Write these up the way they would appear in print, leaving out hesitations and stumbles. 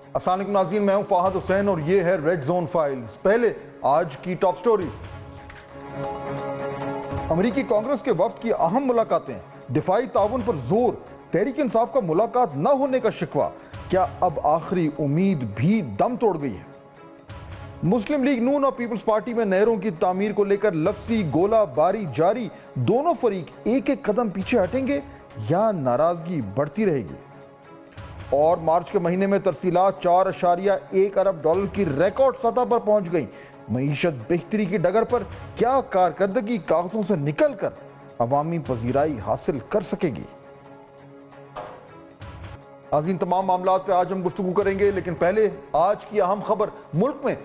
السلام علیکم ناظرین، میں ہوں فہد حسین اور یہ ہے ریڈ زون فائلز۔ پہلے آج کی ٹاپ سٹوریز۔ امریکی کانگریس کے وفد کی اہم ملاقاتیں، دفاعی تعاون پر زور، تحریک انصاف کا ملاقات نہ ہونے کا شکوہ، کیا اب آخری امید بھی دم توڑ گئی ہے؟ مسلم لیگ نون اور پیپلز پارٹی میں نہروں کی تعمیر کو لے کر لفظی گولہ باری جاری، دونوں فریق ایک ایک قدم پیچھے ہٹیں گے یا ناراضگی بڑھتی رہے گی؟ اور مارچ کے مہینے میں ترسیلات 4.1 ارب ڈالر کی ریکارڈ سطح پر پہنچ گئی۔ معیشت بہتری کی ڈگر پر کیا کارکردگی کاغذوں سے نکل کر عوامی پذیرائی حاصل کر سکے گی؟ عظیم تمام معاملات پہ آج ہم گفتگو کریں گے، لیکن پہلے آج کی اہم خبر۔ ملک میں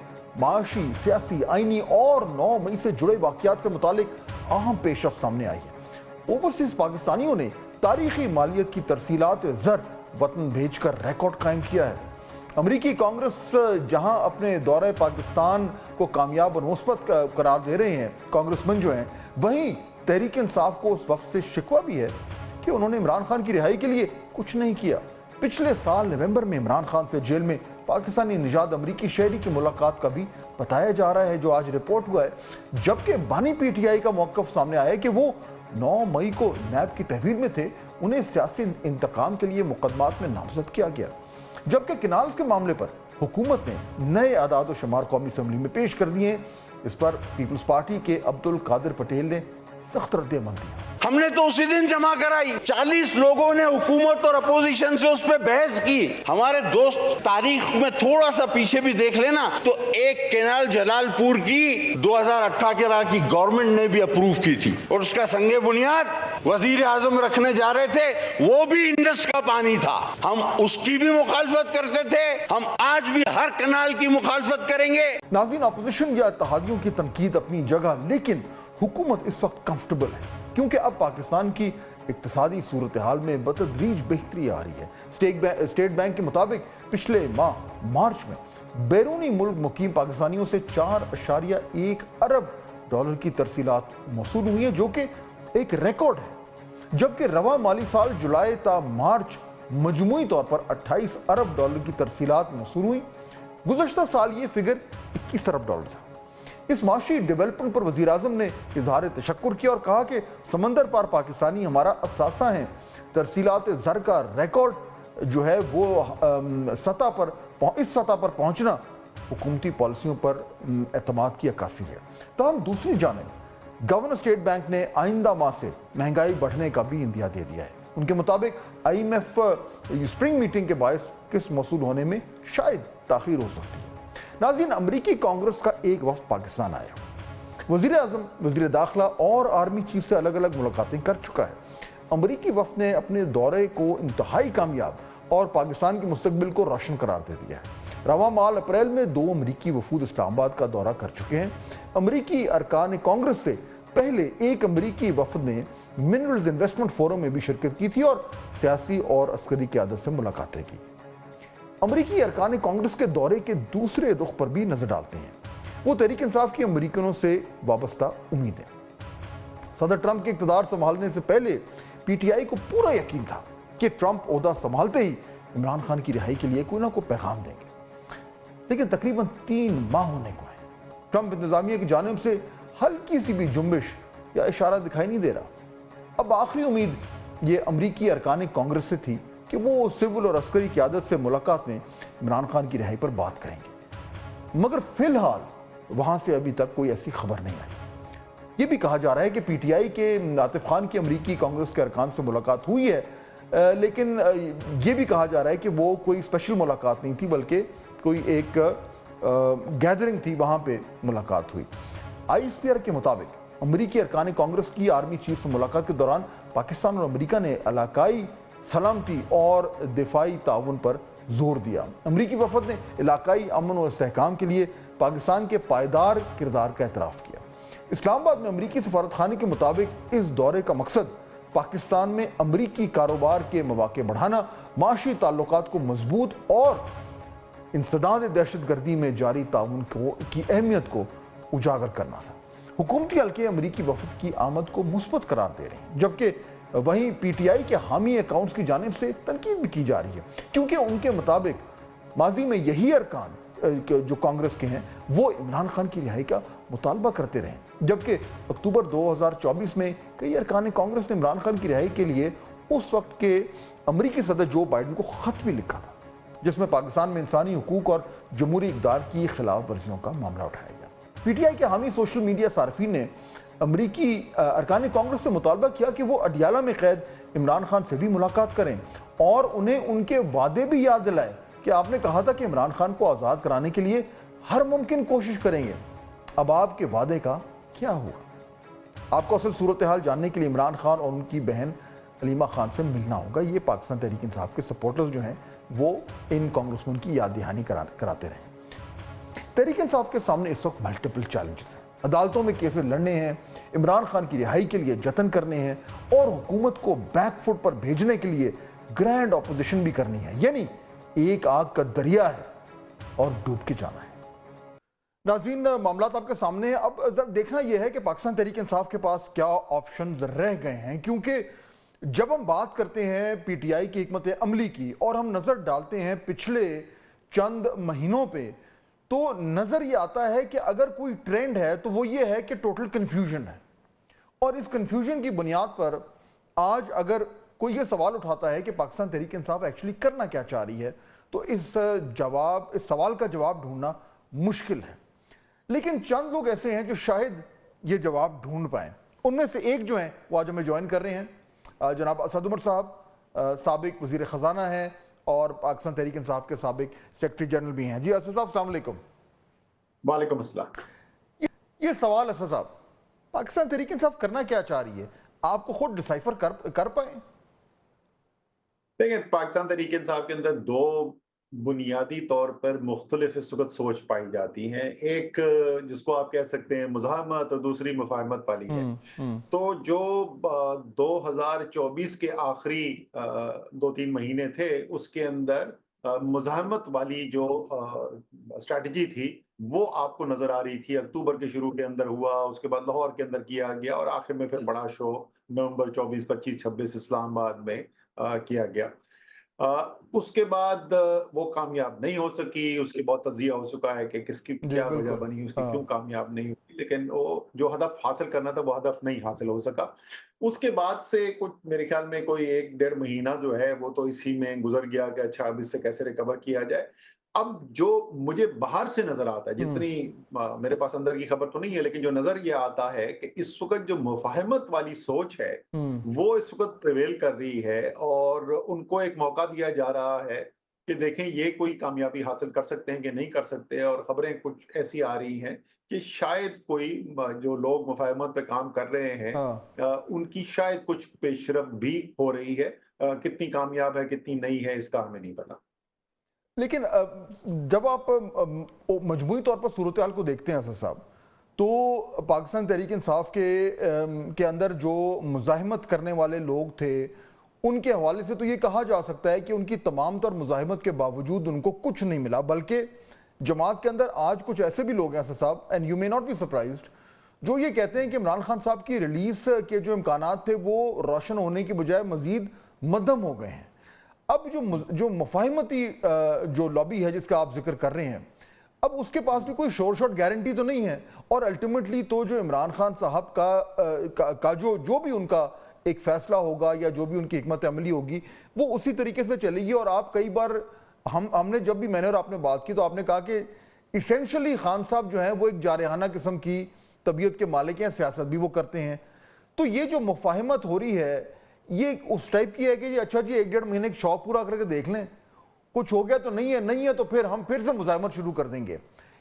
معاشی، سیاسی، آئینی اور 9 مئی سے جڑے واقعات سے متعلق اہم پیش رفت سامنے آئی ہے۔ اوورسیز پاکستانیوں نے تاریخی مالیت کی ترسیلات زر وطن بھیج کر ریکارڈ قائم کیا ہے۔ امریکی کانگریس جہاں اپنے دورہ پاکستان کو کامیاب اور مثبت قرار دے رہے ہیں کانگریس مین جو ہیں، وہیں تحریک انصاف کو اس وفد سے شکوہ بھی ہے کہ انہوں نے عمران خان کی رہائی کے لیے کچھ نہیں کیا۔ پچھلے سال نومبر میں عمران خان سے جیل میں پاکستانی نژاد امریکی شہری کی ملاقات کا بھی بتایا جا رہا ہے، جو آج رپورٹ ہوا ہے، جبکہ بانی پی ٹی آئی کا موقف سامنے آیا ہے کہ وہ 9 مئی کو نیب کی تحویل میں تھے، انہیں سیاسی انتقام کے لیے مقدمات میں نامزد کیا گیا، جبکہ کینالز کے معاملے پر حکومت نے نئے اعداد و شمار قومی اسمبلی میں پیش کر دیے ہیں۔ اس پر پیپلز پارٹی کے عبدالقادر پٹیل نے سخت رد عمل دیا۔ ہم نے تو اسی دن جمع کرائی، 40 لوگوں نے حکومت اور اپوزیشن سے اس پہ بحث کی۔ ہمارے دوست تاریخ میں تھوڑا سا پیچھے بھی دیکھ لینا تو ایک کینال جلال پور کی 2018 کی گورنمنٹ نے بھی اپروو کی تھی، اور اس کا سنگ بنیاد وزیر اعظم رکھنے جا رہے تھے، وہ بھی انڈس کا پانی تھا۔ ہم اس کی بھی مخالفت کرتے تھے، ہم آج بھی ہر کینال کی مخالفت کریں گے۔ ناظرین، اپوزیشن یا اتحادیوں کی تنقید اپنی جگہ، لیکن حکومت اس وقت کمفرٹیبل ہے کیونکہ اب پاکستان کی اقتصادی صورتحال میں بتدریج بہتری آ رہی ہے۔ اسٹیٹ بینک کے مطابق پچھلے ماہ مارچ میں بیرونی ملک مقیم پاکستانیوں سے 4.1 ارب ڈالر کی ترسیلات موصول ہوئی ہیں، جو کہ ایک ریکارڈ ہے، جبکہ رواں مالی سال جولائی تا مارچ مجموعی طور پر 28 ارب ڈالر کی ترسیلات موصول ہوئی۔ گزشتہ سال یہ فگر 21 ارب ڈالر تھا۔ اس معاشی ڈیولپمنٹ پر وزیر اعظم نے اظہار تشکر کیا اور کہا کہ سمندر پار پاکستانی ہمارا اثاثہ ہیں۔ ترسیلات زر کا ریکارڈ جو ہے وہ اس سطح پر پہنچنا حکومتی پالیسیوں پر اعتماد کی عکاسی ہے۔ تاہم دوسری جانب گورنر اسٹیٹ بینک نے آئندہ ماہ سے مہنگائی بڑھنے کا بھی اندیا دے دیا ہے۔ ان کے مطابق IMF اسپرنگ میٹنگ کے باعث قسط موصول ہونے میں شاید تاخیر ہو سکتی ہے۔ ناظرین، امریکی کانگریس کا ایک وفد پاکستان آیا، وزیر اعظم، وزیر داخلہ اور آرمی چیف سے الگ الگ ملاقاتیں کر چکا ہے۔ امریکی وفد نے اپنے دورے کو انتہائی کامیاب اور پاکستان کے مستقبل کو روشن قرار دے دیا ہے۔ رواں ماہ اپریل میں 2 امریکی وفود اسلام آباد کا دورہ کر چکے ہیں۔ امریکی ارکان کانگریس سے پہلے ایک امریکی وفد نے منرلز انویسٹمنٹ فورم میں بھی شرکت کی تھی اور سیاسی اور عسکری قیادت سے ملاقاتیں کی۔ امریکی ارکان کانگریس کے دورے کے دوسرے رخ پر بھی نظر ڈالتے ہیں۔ وہ تحریک انصاف کی امریکنوں سے وابستہ امیدیں۔ صدر ٹرمپ کے اقتدار سنبھالنے سے پہلے پی ٹی آئی کو پورا یقین تھا کہ ٹرمپ عہدہ سنبھالتے ہی عمران خان کی رہائی کے لیے کوئی نہ کوئی پیغام دیں گے، لیکن تقریباً 3 ماہ ہونے کو ہیں۔ ٹرمپ انتظامیہ کی جانب سے ہلکی سی بھی جنبش یا اشارہ دکھائی نہیں دے رہا۔ اب آخری امید یہ امریکی ارکان کانگریس سے تھی کہ وہ سول اور عسکری قیادت سے ملاقات میں عمران خان کی رہائی پر بات کریں گے، مگر فی الحال وہاں سے ابھی تک کوئی ایسی خبر نہیں آئی۔ یہ بھی کہا جا رہا ہے کہ پی ٹی آئی کے عاطف خان کی امریکی کانگریس کے ارکان سے ملاقات ہوئی ہے، لیکن یہ بھی کہا جا رہا ہے کہ وہ کوئی اسپیشل ملاقات نہیں تھی، بلکہ کوئی ایک گیدرنگ تھی، وہاں پہ ملاقات ہوئی۔ ISPR کے مطابق امریکی ارکان کانگریس کی آرمی چیف سے ملاقات کے دوران پاکستان اور امریکہ نے علاقائی سلامتی اور دفاعی تعاون پر زور دیا۔ امریکی وفد نے علاقائی امن و استحکام کے لیے پاکستان کے پائیدار کردار کا اعتراف کیا۔ اسلام آباد میں امریکی سفارت خانے کے مطابق اس دورے کا مقصد پاکستان میں امریکی کاروبار کے مواقع بڑھانا، معاشی تعلقات کو مضبوط اور انسداد دہشت گردی میں جاری تعاون کی اہمیت کو اجاگر کرنا تھا۔ حکومتی حلقے امریکی وفد کی آمد کو مثبت قرار دے رہے ہیں، جبکہ وہیں پی ٹی آئی کے حامی اکاؤنٹس کی جانب سے تنقید بھی کی جا رہی ہے، کیونکہ ان کے مطابق माजी में यही अरकान जो कांग्रेस के हैं वो इमरान खान की रिहाई का मुतालबा करते रहे, जबकि अक्टूबर 2024 में कई अरकान कांग्रेस ने इमरान खान की रिहाई के लिए उस वक्त के अमरीकी सदर जो बाइडन को खत भी लिखा था, जिसमें पाकिस्तान में इंसानी हुकूक और जमहूरी इक़दार की खिलाफ वर्जियों का मामला उठाया गया। पीटीआई के हामी सोशल मीडिया सार्फिन ने अमरीकी अरकान कांग्रेस से मुतालबा किया कि वो अडियाला में कैद इमरान खान से भी मुलाकात करें और उन्हें उनके वादे भी याद दिलाए कि आपने कहा था कि इमरान खान को आज़ाद कराने के लिए हर मुमकिन कोशिश करेंगे। अब आपके वादे का क्या हुआ? आपको असल सूरत हाल जानने के लिए इमरान खान और उनकी बहन अलीमा खान से मिलना होगा। ये पाकिस्तान तहरीक इंसाफ के सपोर्टर्स जो हैं वो इन कांग्रेसमैन की याद दहानी कराते रहे। तहरीक इंसाफ के सामने इस वक्त मल्टीपल चैलेंजेस हैं। अदालतों में केसेस लड़ने हैं, इमरान खान की रिहाई के लिए जतन करने हैं और हुकूमत को बैकफुट पर भेजने के लिए ग्रैंड ऑपोजिशन भी करनी है। यानी एक आग का दरिया है और डूब के जाना है। नाज़रीन, मामला आपके सामने है। अब जरा देखना यह है कि पाकिस्तान तहरीक इंसाफ के पास क्या ऑप्शंस रह गए हैं, क्योंकि जब हम बात करते हैं पीटीआई की हिकमत अमली की और हम नजर डालते हैं पिछले चंद महीनों पे, तो नजर ये आता है कि अगर कोई ट्रेंड है तो वो ये है कि टोटल कंफ्यूजन है। और इस कंफ्यूजन की बुनियाद पर आज अगर कोई ये सवाल उठाता है कि पाकिस्तान तहरीक इंसाफ एक्चुअली करना क्या चाह रही है, तो इस सवाल का जवाब ढूंढना मुश्किल है। लेकिन चंद लोग ऐसे हैं जो शायद ये जवाब ढूंढ पाए। उनमें से एक जो हैं वो आज हमें ज्वाइन कर रहे हैं। जनाब असद उमर साहब साबिक वजीर खजाना है और पाकिस्तान तहरीक इंसाफ के साबिक सेक्रेटरी जनरल भी हैं। जी असद साहब, अस्सलाम वालेकुम। वालेकुम अस्सलाम। ये सवाल असद साहब, पाकिस्तान तहरीक इंसाफ करना क्या चाह रही है, आपको खुद डिसाइफर कर पाए? देखिए, पाकिस्तान तहरीक इंसाफ के अंदर दो बुनियादी तौर पर मुख्तलिफ इस वक्त सोच पाई जाती हैं। एक जिसको आप कह सकते हैं मुज़ाहमत और दूसरी मुफाहमत वाली है। तो जो 2024 के आखिरी 2-3 महीने थे उसके अंदर मुज़ाहमत वाली जो स्ट्रैटेजी थी वो आपको नजर आ रही थी। अक्टूबर के शुरू के अंदर हुआ, उसके बाद लाहौर के अंदर किया गया और आखिर में फिर बड़ा शो नवंबर 24, 25, 26 इस्लामाबाद में किया गया। उसके बाद वो कामयाब नहीं हो सकी। उसकी बहुत तजिया हो चुका है कि किसकी क्या वजह बनी, उसकी क्यों कामयाब नहीं हुई, लेकिन वो जो हदफ हासिल करना था वो हदफ नहीं हासिल हो सका। उसके बाद से कुछ मेरे ख्याल में कोई 1-1.5 महीना जो है वो तो इसी में गुजर गया कि अच्छा अब इससे कैसे रिकवर किया जाए। अब जो मुझे बाहर से नजर आता है, जितनी मेरे पास अंदर की खबर तो नहीं है, लेकिन जो नजर ये आता है कि इस वक्त जो मुफाहमत वाली सोच है वो इस वक्त प्रिवेल कर रही है और उनको एक मौका दिया जा रहा है कि देखें ये कोई कामयाबी हासिल कर सकते हैं कि नहीं कर सकते। और खबरें कुछ ऐसी आ रही हैं कि शायद कोई जो लोग मुफाहमत पे काम कर रहे हैं उनकी शायद कुछ पेशरफ भी हो रही है। कितनी कामयाब है कितनी नहीं है इसका हमें नहीं पता। लेकिन जब आप मजमूई तौर पर सूरत हाल को देखते हैं असद साहब, तो पाकिस्तान तहरीक इंसाफ के अंदर जो मुज़ाहिमत करने वाले लोग थे उनके हवाले से तो ये कहा जा सकता है कि उनकी तमाम तर मुज़ाहिमत के बावजूद उनको कुछ नहीं मिला, बल्कि जमात के अंदर आज कुछ ऐसे भी लोग हैं असद साहब, and you may not be surprised, जो ये कहते हैं कि इमरान खान साहब की रिलीज के जो इम्कानात थे वो रोशन होने की बजाय मजीद मध्यम हो गए हैं। अब जो मुफाहिमती जो लॉबी है जिसका आप जिक्र कर रहे हैं, अब उसके पास भी कोई शॉर्ट गारंटी तो नहीं है और अल्टीमेटली तो जो इमरान खान साहब का जो भी उनका एक फैसला होगा या जो भी उनकी हिकमत अमली होगी वो उसी तरीके से चलेगी। और आप कई बार हमने जब भी मैंने और आपने बात की तो आपने कहा कि इसेंशली खान साहब जो हैं वो एक जारहाना किस्म की तबीयत के मालिक हैं, सियासत भी वो करते हैं। तो ये जो मुफाहिमत हो रही है ये उस टाइप की है कि अच्छा जी 1-1.5 महीने का शौक पूरा करके देख लें, कुछ हो गया तो नहीं है तो फिर हम फिर से मुज़ाहिमत शुरू कर देंगे।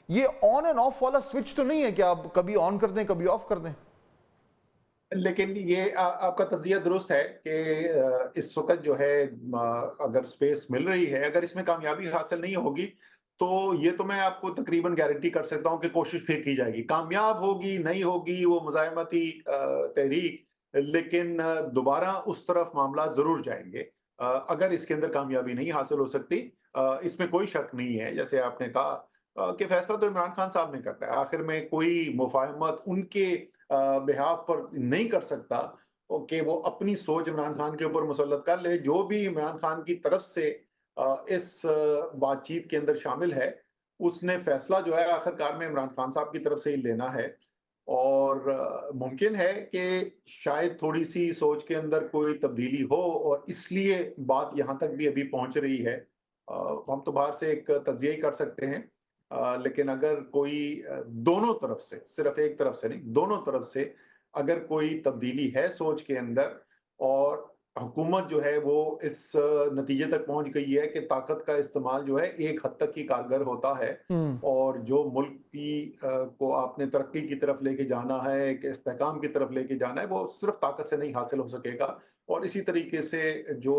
ये ऑन एंड ऑफ वाला स्विच तो नहीं है कि आप कभी ऑन कर दें कभी ऑफ कर दें। लेकिन ये आपका तजिया दुरुस्त है कि इस वक्त जो है अगर स्पेस मिल रही है, अगर इसमें कामयाबी हासिल नहीं होगी तो ये तो मैं आपको तकरीबन गारंटी कर सकता हूँ कि कोशिश फिर की जाएगी। कामयाब होगी नहीं होगी वो मुज़ाहिमती तहरीक, लेकिन दोबारा उस तरफ मामला जरूर जाएंगे अगर इसके अंदर कामयाबी नहीं हासिल हो सकती। इसमें कोई शक नहीं है, जैसे आपने कहा कि फैसला तो इमरान खान साहब ने करना है। आखिर में कोई मुफाहमत उनके बिहाफ पर नहीं कर सकता कि वो अपनी सोच इमरान खान के ऊपर मुसल्लत कर ले। जो भी इमरान खान की तरफ से इस बातचीत के अंदर शामिल है। उसने फैसला जो है आखिरकार में इमरान खान साहब की तरफ से ही लेना है और मुमकिन है कि शायद थोड़ी-सी सोच के अंदर कोई तब्दीली हो और इसलिए बात यहाँ तक भी अभी पहुँच रही है। हम तो बाहर से एक तज्ज़िया ही कर सकते हैं। लेकिन अगर कोई दोनों तरफ से, सिर्फ़ एक तरफ से नहीं, दोनों तरफ से अगर कोई तब्दीली है सोच के अंदर और हुकूमत जो है वो इस नतीजे तक पहुंच गई है कि ताकत का इस्तेमाल जो है एक हद तक ही कारगर होता है और जो मुल्क की को आपने तरक्की की तरफ लेके जाना है, एक इस्तेहकाम की तरफ लेके जाना है, वो सिर्फ ताकत से नहीं हासिल हो सकेगा। और इसी तरीके से जो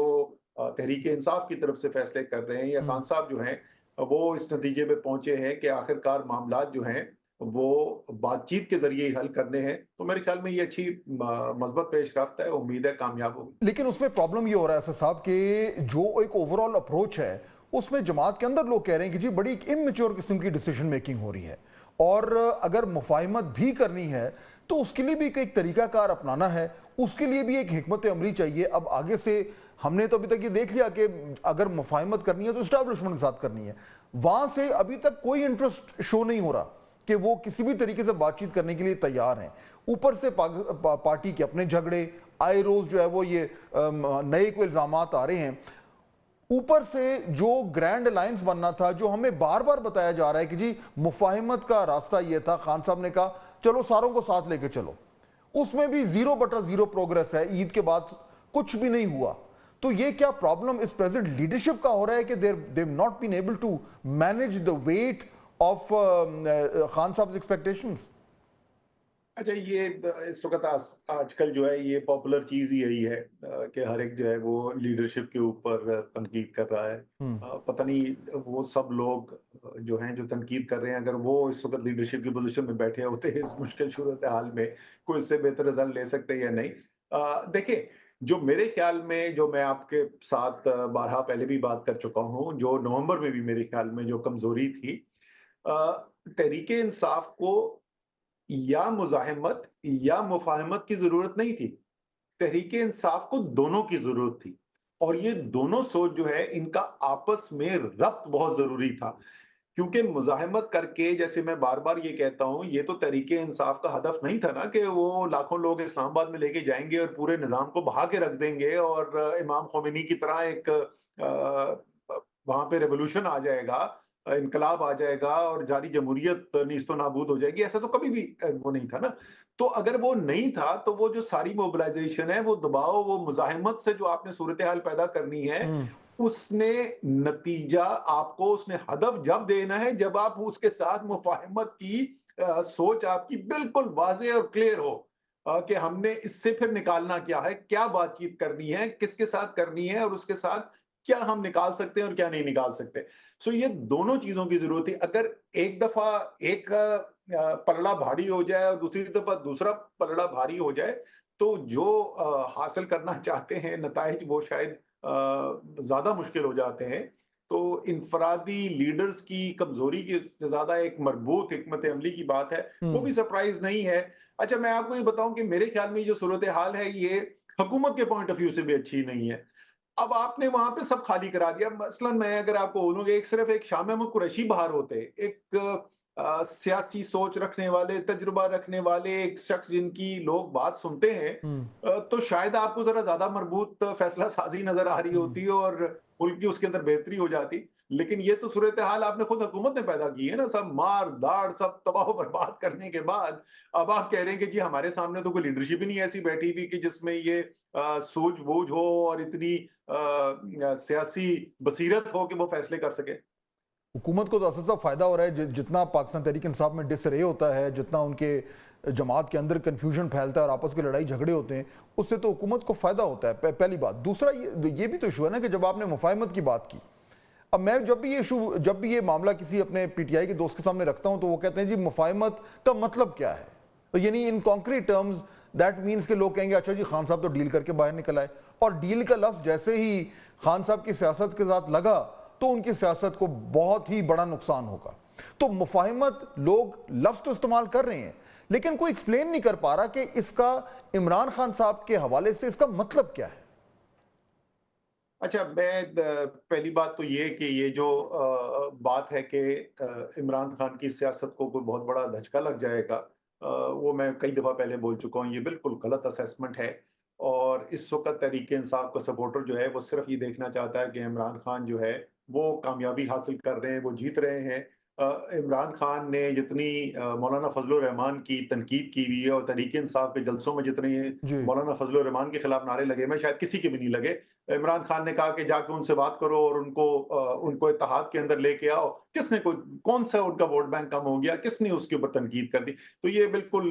तहरीक इंसाफ की तरफ से फैसले कर रहे हैं या खान साहब जो हैं वो इस नतीजे पे पहुंचे हैं कि आखिरकार मामलात जो हैं वो बातचीत के जरिए ही हल करने हैं। तो मेरे ख्याल में ये अच्छी मस्बत पेशरफ्त है, उम्मीद है कामयाब होगी। लेकिन उसमें प्रॉब्लम ये हो रहा है असद साहब कि जो एक ओवरऑल अप्रोच है उसमें जमात के अंदर लोग कह रहे हैं कि जी बड़ी इमैच्योर किस्म की डिसीजन मेकिंग हो रही है और अगर मुफाहिमत भी करनी है तो उसके लिए भी एक तरीकाकार अपनाना है, उसके लिए भी एक हिकमत अमली चाहिए। अब आगे से हमने तो अभी तक ये देख लिया कि अगर मुफाहिमत करनी है तो इस्टेब्लिशमेंट के साथ करनी है, वहां से अभी तक कोई इंटरेस्ट शो नहीं हो रहा कि वो किसी भी तरीके से बातचीत करने के लिए तैयार हैं। ऊपर से पार्टी के अपने झगड़े आए रोज जो है वो ये नए कोई इल्जामात आ रहे हैं, ऊपर से जो ग्रैंड अलायंस बनना था, जो हमें बार बार बताया जा रहा है कि जी मुफाहिमत का रास्ता ये था, खान साहब ने कहा चलो सारों को साथ लेके चलो, उसमें भी 0/0 प्रोग्रेस है। ईद के बाद कुछ भी नहीं हुआ। तो ये क्या प्रॉब्लम इस प्रेजेंट लीडरशिप का हो रहा है कि they not been able to manage the weight of Khan Sahab expectations? अच्छा, ये इस वक्त आजकल जो है ये पॉपुलर चीज ही यही है कि हर एक जो है वो लीडरशिप के ऊपर तनकीद कर रहा है। पता नहीं वो सब लोग जो हैं जो तनकीद कर रहे हैं, अगर वो इस वक्त लीडरशिप की पोजीशन में बैठे होते हैं इस मुश्किल सूरत हाल में, कोई इससे बेहतर रिजल्ट ले सकते या नहीं। देखिए, जो मेरे ख्याल में, जो मैं आपके साथ बारहा पहले भी बात कर चुका हूँ, जो नवंबर में भी मेरे ख्याल में जो कमजोरी थी, तहरीके इंसाफ को या मुज़ाहिमत या मुफ़ाहमत की ज़रूरत नहीं थी। तहरीक इंसाफ को दोनों की ज़रूरत थी और ये दोनों सोच जो है इनका आपस में रब्त बहुत ज़रूरी था। क्योंकि मुज़ाहिमत करके, जैसे मैं बार-बार ये कहता हूँ, ये तो तहरीक इंसाफ का हदफ नहीं था ना कि वो लाखों लोग इस्लामाबाद में लेके जाएँगे और पूरे निज़ाम को बहा के रख देंगे और इमाम खोमेनी की तरह एक वहाँ पे रिवॉल्यूशन आ जाएगा, इनकलाब आ जाएगा और जारी जमहूरियत नीस्तो नाबूद हो जाएगी। ऐसा तो कभी भी वो नहीं था ना। तो अगर वो नहीं था तो वो जो सारी मोबिलाइजेशन है, वो दबाव, वो मुज़ाहिमत से जो आपने सूरत हाल पैदा करनी है, उसने नतीजा आपको, उसने हदफ जब देना है जब आप उसके साथ मुफाहिमत की सोच आपकी बिल्कुल वाज़ेह और क्लियर हो कि हमने इससे फिर निकालना क्या है, क्या बातचीत करनी है, किसके साथ करनी है और उसके साथ क्या हम निकाल सकते हैं और क्या नहीं निकाल सकते। सो ये दोनों चीजों की जरूरत है। अगर एक दफा एक पलड़ा भारी हो जाए और दूसरी दफा दूसरा पलड़ा भारी हो जाए तो जो हासिल करना चाहते हैं नताइज, वो शायद ज्यादा मुश्किल हो जाते हैं। तो इनफरादी लीडर्स की कमजोरी की से ज्यादा एक मरबूत हिकमत अमली की बात है, वो भी सरप्राइज नहीं है। अच्छा, मैं आपको ये बताऊं कि मेरे ख्याल में जो सूरत हाल है ये हुकूमत के पॉइंट ऑफ व्यू से भी अच्छी नहीं है। अब आपने वहां पे सब खाली करा दिया। मसलन मैं अगर आपको बोलूँ कि एक सिर्फ एक शाह महमूद कुरैशी बाहर होते, एक सियासी सोच रखने वाले, तजुर्बा रखने वाले एक शख्स जिनकी लोग बात सुनते हैं, तो शायद आपको जरा ज्यादा मरबूत फैसला साजी नजर आ रही होती और मुल्क की उसके अंदर बेहतरी हो जाती। लेकिन ये तो सूरत हाल आपने खुद हुकूमत ने पैदा की है ना, सब मार दाड़, सब तबाह बर्बाद करने के बाद अब आप कह रहे हैं कि जी हमारे सामने तो कोई लीडरशिप ही नहीं ऐसी बैठी हुई कि जिसमें ये सूझबूझ हो और इतनी सियासी बसीरत हो कि वो फैसले कर सके। हुकूमत को तो असद साहब फायदा हो रहा है, जितना पाकिस्तान तहरीक इंसाफ में डिसरे होता है, जितना उनके जमात के अंदर कंफ्यूजन फैलता है और आपस की लड़ाई झगड़े होते हैं, उससे तो हुकूमत को फायदा होता है, पहली बात। दूसरा ये भी तो इशू है ना कि जब आपने मुफाहिमत की बात की, अब मैं जब भी ये मामला किसी अपने पीटीआई के दोस्त के सामने रखता हूं तो वो कहते हैं जी मुफाहिमत का मतलब क्या है, तो यानी इन कॉन्क्रीट टर्म्स दैट मीन्स के लोग कहेंगे अच्छा जी खान साहब तो डील करके बाहर निकल आए, और डील का लफ्ज जैसे ही खान साहब की सियासत के साथ लगा तो उनकी सियासत को बहुत ही बड़ा नुकसान होगा। तो मुफाहिमत लोग लफ्ज तो इस्तेमाल कर रहे हैं लेकिन कोई एक्सप्लेन नहीं कर पा रहा कि इसका इमरान खान साहब के हवाले से इसका मतलब क्या है। अच्छा, मैं पहली बात तो ये कि ये जो बात है कि इमरान खान की सियासत को कोई बहुत बड़ा धचका लग जाएगा, वो मैं कई दफ़ा पहले बोल चुका हूँ, ये बिल्कुल गलत असेसमेंट है। और इस वक़्त तहरीक इंसाफ का सपोर्टर जो है वो सिर्फ़ ये देखना चाहता है कि इमरान खान जो है वो कामयाबी हासिल कर रहे हैं, वो जीत रहे हैं। इमरान खान ने जितनी मौलाना फजल रहमान की तनकीद की हुई है और तहरीक इंसाफ के जलसों में जितने जी मौलाना फजल रहमान के खिलाफ नारे लगे, मैं शायद किसी के भी नहीं लगे। इमरान खान ने कहा कि जाके उनसे बात करो और उनको इत्तेहाद के अंदर लेके आओ। किसने कोई कौन सा उनका वोट बैंक कम हो गया, किसने उसके ऊपर तनकीद कर दी? तो ये बिल्कुल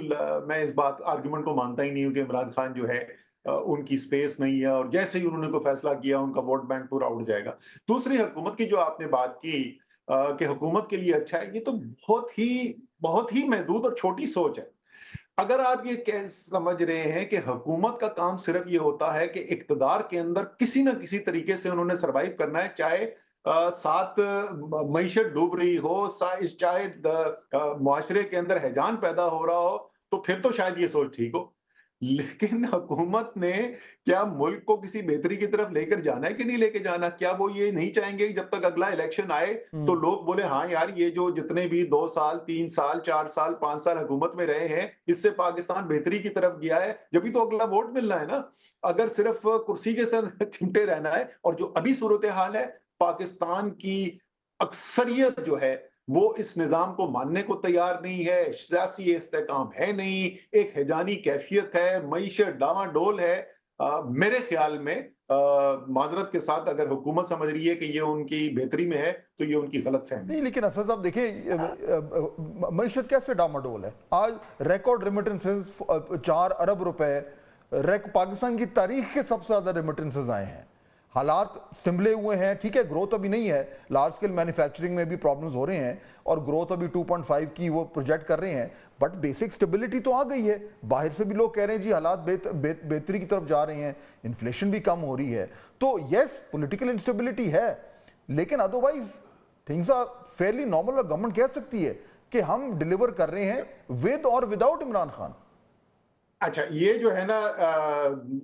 मैं इस बात आर्गुमेंट को मानता ही नहीं हूँ कि इमरान खान जो है उनकी स्पेस नहीं है और जैसे ही उन्होंने कोई फैसला किया उनका वोट बैंक पूरा उड़ जाएगा। दूसरी हुकूमत की जो आपने बात की कि हुकूमत के लिए अच्छा है, ये तो बहुत ही महदूद और छोटी सोच है। अगर आप ये कह समझ रहे हैं कि हुकूमत का काम सिर्फ ये होता है कि इक़्तिदार के अंदर किसी न किसी तरीके से उन्होंने सर्वाइव करना है, चाहे साथ मईशत डूब रही हो, चाहे मुआशरे के अंदर हैजान पैदा हो रहा हो, तो फिर तो शायद ये सोच ठीक हो। लेकिन हुकूमत ने क्या मुल्क को किसी बेहतरी की तरफ लेकर जाना है कि नहीं लेके जाना? क्या वो ये नहीं चाहेंगे कि जब तक अगला इलेक्शन आए तो लोग बोले हाँ यार, ये जो जितने भी 2 साल, 3 साल, 4 साल, 5 साल हुकूमत में रहे हैं, इससे पाकिस्तान बेहतरी की तरफ गया है, जब भी तो अगला वोट मिलना है ना। अगर सिर्फ कुर्सी के साथ चिमटे रहना है और जो अभी सूरत हाल है, पाकिस्तान की अक्सरियत जो है वो इस निज़ाम को मानने को तैयार नहीं है, सियासी इस्तेहकाम है नहीं, एक हैजानी कैफियत है, मईशत डामाडोल है। मेरे ख्याल में माज़रत के साथ अगर हुकूमत समझ रही है कि ये उनकी बेहतरी में है, तो ये उनकी गलतफ़हमी है। नहीं, लेकिन असद साहब देखिए, मईशत कैसे डामाडोल है? आज रिकॉर्ड रेमिटेंसेस 4 अरब रुपए पाकिस्तान की तारीख के सबसे ज्यादा रेमिटेंसेस आए हैं। हालात सिमले हुए हैं, ठीक है, ग्रोथ अभी नहीं है, लार्ज स्केल मैन्युफैक्चरिंग में भी प्रॉब्लम्स हो रहे हैं और ग्रोथ अभी 2.5 की वो प्रोजेक्ट कर रहे हैं, बट बेसिक स्टेबिलिटी तो आ गई है। बाहर से भी लोग कह रहे हैं जी हालात बेहतरी की तरफ जा रहे हैं, इन्फ्लेशन भी कम हो रही है। तो यस, पॉलिटिकल इंस्टेबिलिटी है, लेकिन otherwise things are fairly normal और गवर्नमेंट कह सकती है कि हम डिलीवर कर रहे हैं विद और विदाउट इमरान खान। अच्छा, ये जो है ना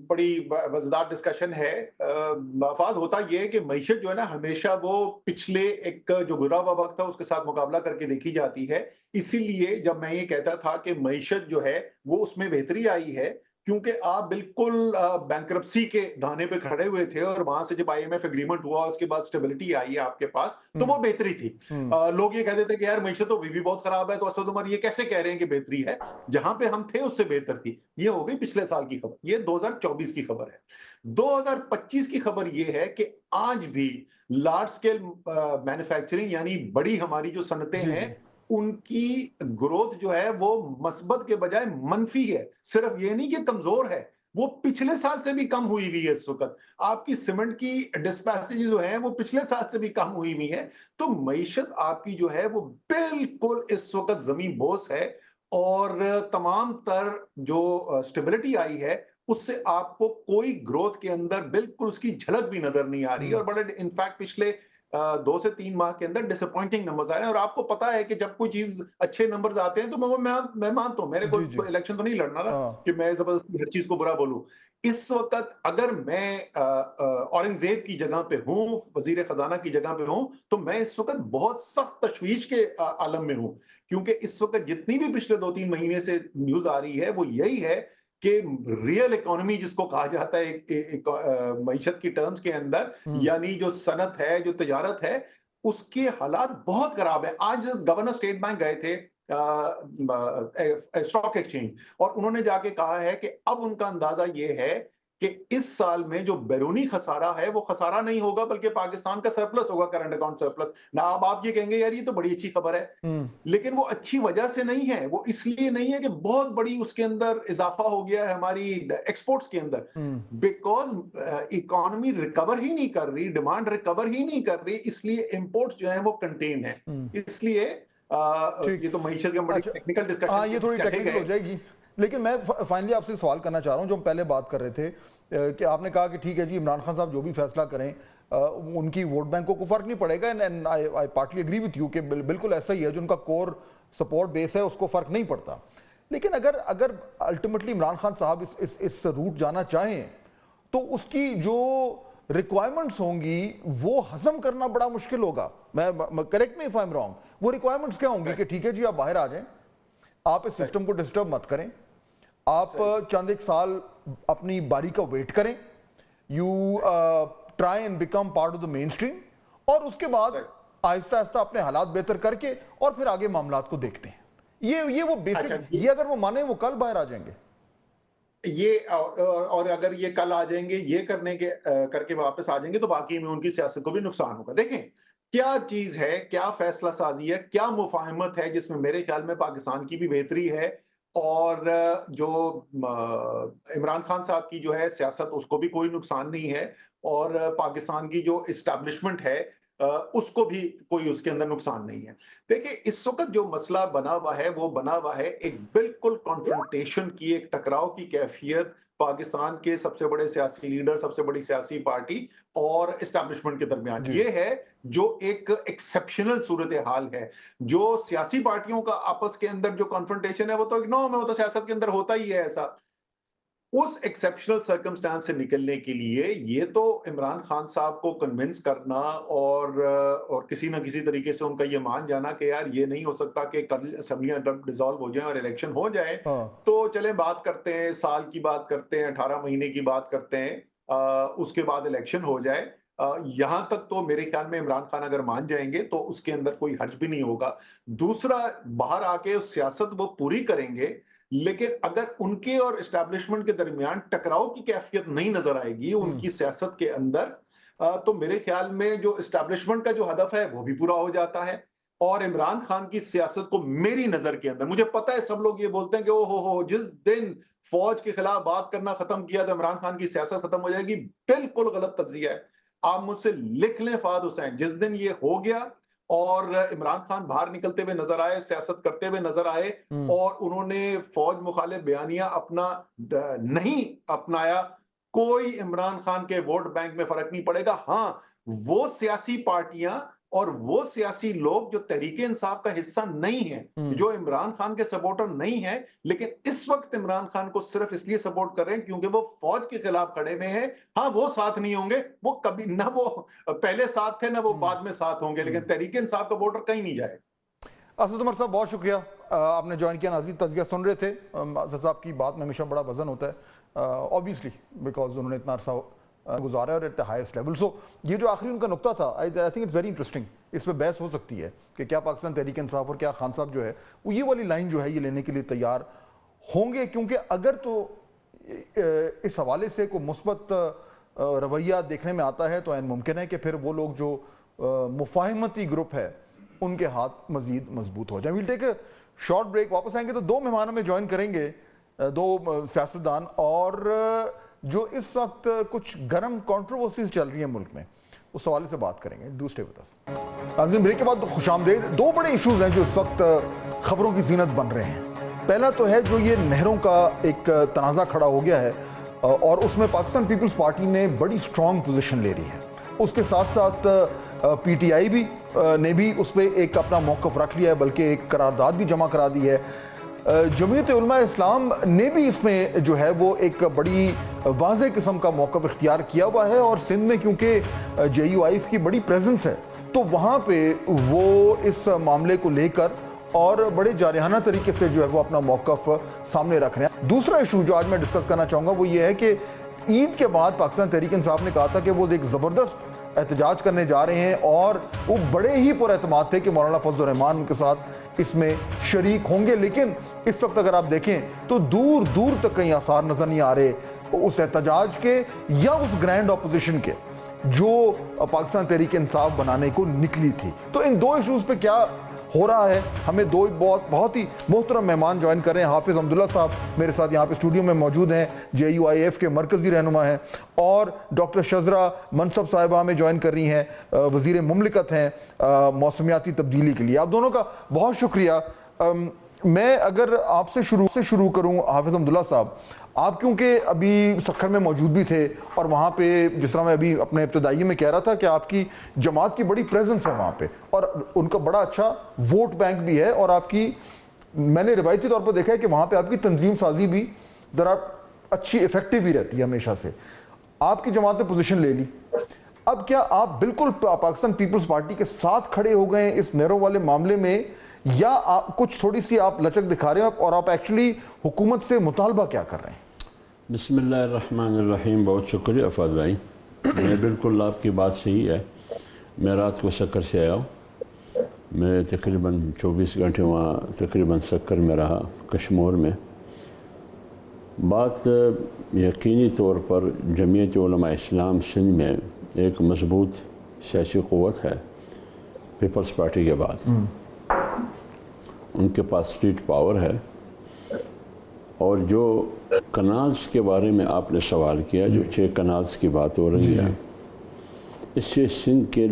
बड़ी मजेदार डिस्कशन है। मफाद होता ये है कि मईशत जो है ना हमेशा वो पिछले एक जो गुजरा हुआ वक्त था उसके साथ मुकाबला करके देखी जाती है। इसीलिए जब मैं ये कहता था कि मईशत जो है वो उसमें बेहतरी आई है, क्योंकि आप बिल्कुल बैंक्रप्सी के दाने पे खड़े हुए थे और वहां से जब आईएमएफ एग्रीमेंट हुआ उसके बाद स्टेबिलिटी आई है आपके पास, तो वो बेहतरी थी। लोग ये कहते थे कि यार मईशत तो भी बहुत खराब है, तो असद उमर ये कैसे कह रहे हैं कि बेहतरी है? जहां पे हम थे उससे बेहतर थी। ये हो गई पिछले साल की खबर, ये 2024 की खबर है। 2025 की खबर ये है कि आज भी लार्ज स्केल मैन्युफैक्चरिंग यानी बड़ी हमारी जो सनतें हैं उनकी ग्रोथ जो है वो मस्बत के बजाय मनफी है। सिर्फ ये नहीं कि कमजोर है, वो पिछले साल से भी कम हुई हुई है। इस वक्त आपकी सीमेंट की डिस्पैचेज जो है वो पिछले साल से भी कम हुई हुई है। तो मईशत आपकी जो है वो बिल्कुल इस वक्त जमीन बोस है और तमाम तर जो स्टेबिलिटी आई है उससे आपको कोई ग्रोथ के अंदर बिल्कुल उसकी झलक भी नजर नहीं आ रही है। और बड़े इनफैक्ट पिछले 2 से 3 माह के अंदर डिसअपॉइंटिंग नंबर्स आ रहे हैं। और आपको पता है कि जब कोई चीज अच्छे नंबर्स आते हैं तो मैं मानता हूं, मेरे को इलेक्शन तो नहीं लड़ना था कि मैं जबरदस्ती हर चीज को बुरा बोलूं। इस वक्त अगर मैं औरंगजेब की जगह पे हूं, वजीर खजाना की जगह पे हूं, तो मैं इस वक्त बहुत सख्त तशवीश के आलम में हूं, क्योंकि इस वक्त जितनी भी पिछले 2-3 महीने से न्यूज आ रही है वो यही है कि रियल इकोनॉमी जिसको कहा जाता है मईशत की टर्म्स के अंदर, यानी जो सनत है, जो तिजारत है, उसके हालात बहुत खराब है। आज गवर्नर स्टेट बैंक गए थे स्टॉक एक्सचेंज और उन्होंने जाके कहा है कि अब उनका अंदाजा ये है कि इस साल में जो बैरूनी खसारा है वो खसारा नहीं होगा बल्कि पाकिस्तान का सरप्लस होगा, करंट अकाउंट सरप्लस ना। अब आप ये कहेंगे यार ये तो बड़ी अच्छी खबर है, लेकिन वो अच्छी वजह से नहीं है। वो इसलिए नहीं है कि बहुत बड़ी उसके अंदर इजाफा हो गया है हमारी एक्सपोर्ट्स के अंदर, बिकॉज इकोनॉमी रिकवर ही नहीं कर रही, डिमांड रिकवर ही नहीं कर रही, इसलिए इंपोर्ट्स जो है वो कंटेन है। इसलिए ये तो मईशत का बड़ी टेक्निकल डिस्कशन, ये थोड़ी टेक्निकल हो जाएगी, लेकिन मैं फाइनली आपसे सवाल करना चाह रहा हूं। जो हम पहले बात कर रहे थे कि आपने कहा कि ठीक है जी, इमरान खान साहब जो भी फैसला करें उनकी वोट बैंकों को फर्क नहीं पड़ेगा, and I partly agree with you कि बिल्कुल ऐसा ही है, जो उनका कोर सपोर्ट बेस है उसको फर्क नहीं पड़ता। लेकिन अगर अल्टीमेटली इमरान खान साहब इस रूट जाना चाहें तो उसकी जो रिक्वायरमेंट्स होंगी वो हजम करना बड़ा मुश्किल होगा। मैं correct me if I am wrong, वो रिक्वायरमेंट्स क्या होंगी कि ठीक है जी आप बाहर आ जाएं, आप इस सिस्टम को डिस्टर्ब मत करें, आप चंद एक साल अपनी बारी का वेट करें, you try and become part of the main stream, और उसके बाद आहिस्ता आहिस्ता अपने हालात बेहतर करके और फिर आगे मामलात को देखते हैं। ये वो बेसिक, ये अगर वो माने वो कल बाहर आ जाएंगे, ये और अगर ये कल आ जाएंगे, ये करके वापस आ जाएंगे, तो बाकी में उनकी सियासत को भी नुकसान होगा। देखें क्या चीज है, क्या फैसला साजी है, क्या मुफाहमत है जिसमें मेरे ख्याल में पाकिस्तान की भी बेहतरी है और जो इमरान खान साहब की जो है सियासत उसको भी कोई नुकसान नहीं है, और पाकिस्तान की जो इस्टेब्लिशमेंट है उसको भी कोई उसके अंदर नुकसान नहीं है। देखिए इस वक्त जो मसला बना हुआ है वो बना हुआ है एक बिल्कुल कॉन्फ्रंटेशन की, एक टकराव की कैफियत पाकिस्तान के सबसे बड़े सियासी लीडर, सबसे बड़ी सियासी पार्टी और एस्टेब्लिशमेंट के दरमियान। ये है जो एक एक्सेप्शनल सूरत हाल है। जो सियासी पार्टियों का आपस के अंदर जो कॉन्फ्रंटेशन है वो तो इग्नोर में, वो तो सियासत के अंदर होता ही है ऐसा। उस एक्सेप्शनल सर्कमस्टांस से निकलने के लिए ये तो इमरान खान साहब को कन्विंस करना और किसी ना किसी तरीके से उनका ये मान जाना कि यार ये नहीं हो सकता कि कल असेंबलियां डिसॉल्व हो जाएं और इलेक्शन हो जाए, तो चलें बात करते हैं, साल की बात करते हैं, 18 महीने की बात करते हैं, उसके बाद इलेक्शन हो जाए। यहां तक तो मेरे ख्याल में इमरान खान अगर मान जाएंगे तो उसके अंदर कोई हर्ज भी नहीं होगा। दूसरा, बाहर आके उस सियासत वो पूरी करेंगे, लेकिन अगर उनके और एस्टैब्लिशमेंट के दरमियान टकराव की कैफियत नहीं नजर आएगी उनकी सियासत के अंदर, तो मेरे ख्याल में जो एस्टैब्लिशमेंट का जो हदफ है वो भी पूरा हो जाता है। और इमरान खान की सियासत को मेरी नजर के अंदर, मुझे पता है सब लोग ये बोलते हैं कि ओ हो जिस दिन फौज के खिलाफ बात करना खत्म किया तो इमरान खान की सियासत खत्म हो जाएगी, बिल्कुल गलत तज्जिया है। आप मुझसे लिख लें फहद हुसैन, जिस दिन ये हो गया और इमरान खान बाहर निकलते हुए नजर आए, सियासत करते हुए नजर आए और उन्होंने फौज मुखालिफ बयानिया अपना नहीं अपनाया, कोई इमरान खान के वोट बैंक में फर्क नहीं पड़ेगा। हाँ, वो सियासी पार्टियां और वो सियासी लोग जो तहरीक इंसाफ का हिस्सा नहीं है, जो इमरान खान के सपोर्टर नहीं है, लेकिन इस वक्त इमरान खान को सिर्फ इसलिए सपोर्ट कर रहे हैं क्योंकि वो फौज के खिलाफ खड़े में हैं। हाँ, वो साथ नहीं होंगे, वो कभी ना वो पहले साथ थे ना वो बाद में साथ होंगे, लेकिन तहरीक इंसाफ का वोटर कहीं नहीं जाए। असद उमर साहब बहुत शुक्रिया, आपने ज्वाइन किया। नाज़रीन तज़किया सुन रहे थे, असद साहब की बात में हमेशा बड़ा वजन होता है ऑब्वियसली बिकॉज उन्होंने इतना अरसा गुजारा और एट द हाईएस्ट लेवल। सो ये जो आखिरी उनका नुक्ता था, I think it's very interesting. इस पर बहस हो सकती है कि क्या पाकिस्तान तहरीक इंसाफ और क्या खान साहब जो है वो ये वाली लाइन जो है ये लेने के लिए तैयार होंगे, क्योंकि अगर तो इस हवाले से कोई मुस्बत रवैया देखने में आता है तो ऐन मुमकिन है कि फिर वो लोग जो मुफाहमती ग्रुप है उनके हाथ मजीद मजबूत हो जाए। We'll take a short break, वापस आएंगे तो दो मेहमान हमें ज्वाइन करेंगे, दो सियासतदान, और जो इस वक्त कुछ गर्म कंट्रोवर्सीज चल रही हैं मुल्क में उस हवाले से बात करेंगे। Do stay with us. नाज़रीन ब्रेक के बाद खुशामदीद। दो बड़े इशूज हैं जो इस वक्त खबरों की जीनत बन रहे हैं। पहला तो है जो ये नहरों का एक तनाज़ा खड़ा हो गया है और उसमें पाकिस्तान पीपल्स पार्टी ने बड़ी स्ट्रॉन्ग पोजीशन ले रही है। उसके साथ साथ पीटीआई भी ने भी उस पर एक अपना मौक़िफ़ रख लिया है, बल्कि एक करारदाद भी जमा करा दी है। जमीयत उलमा इस्लाम ने भी इसमें जो है वो एक बड़ी वाज़ेह किस्म का मौक़िफ़ इख्तियार किया हुआ है, और सिंध में क्योंकि JUIF की बड़ी प्रेजेंस है तो वहाँ पे वो इस मामले को लेकर और बड़े जारहाना तरीके से जो है वो अपना मौक़िफ़ सामने रख रहे हैं। दूसरा इशू जो आज मैं डिस्कस करना चाहूँगा वो ये है कि ईद के बाद पाकिस्तान तहरीक इंसाफ ने कहा था कि वो एक ज़बरदस्त एहतजाज करने जा रहे हैं और वो बड़े ही पुरएतमाद थे कि मौलाना फजलुर रहमान उनके साथ इसमें शरीक होंगे, लेकिन इस वक्त अगर आप देखें तो दूर दूर तक कहीं आसार नजर नहीं आ रहे उस एहतजाज के या उस ग्रैंड ऑपोजिशन के जो पाकिस्तान तहरीक इंसाफ बनाने को निकली थी। तो इन दो इशूज़ पे क्या हो रहा है, हमें दो बहुत ही मोहतरम मेहमान ज्वाइन कर रहे हैं। हाफिज़ अब्दुल्ला साहब मेरे साथ यहाँ पे स्टूडियो में मौजूद हैं, JUIF के मरकज़ी रहनुमा हैं, और डॉक्टर शजरा मनसब साहिबा में ज्वाइन कर रही हैं, वज़ीर मुमलिकत हैं मौसमियाती तब्दीली के लिए। आप दोनों का बहुत शुक्रिया। मैं अगर आपसे शुरू करूँ हाफिज़ अब्दुल्ला साहब, आप क्योंकि अभी सखर में मौजूद भी थे और वहाँ पे जिस तरह मैं अभी अपने इब्तदाई में कह रहा था कि आपकी जमात की बड़ी प्रेजेंस है वहाँ पे और उनका बड़ा अच्छा वोट बैंक भी है, और आपकी मैंने रिवायती तौर पर देखा है कि वहाँ पे आपकी तंजीम साजी भी ज़रा अच्छी इफेक्टिव ही रहती है हमेशा से। آپ کی جماعت نے پوزیشن لے لی، اب کیا آپ بالکل پاکستان پیپلز پارٹی کے ساتھ کھڑے ہو گئے ہیں اس نیرو والے معاملے میں، یا آپ کچھ تھوڑی سی آپ لچک دکھا رہے ہیں اور آپ ایکچولی حکومت سے مطالبہ کیا کر رہے ہیں؟ بسم اللہ الرحمن الرحیم. بہت شکریہ افاد بھائی. میں بالکل آپ کی بات صحیح ہے. میں رات کو سکر سے آیا ہوں. میں تقریباً 24 گھنٹے وہاں تقریباً سکر میں رہا، کشمور میں. بات یقینی طور پر جمعیت علماء اسلام سندھ میں ایک مضبوط سیاسی قوت ہے پیپلز پارٹی کے بعد. ان کے پاس اسٹیٹ پاور ہے. اور جو کنالز کے بارے میں آپ نے سوال کیا، جو 6 کنالز کی بات ہو رہی ہے، اس سے سندھ کے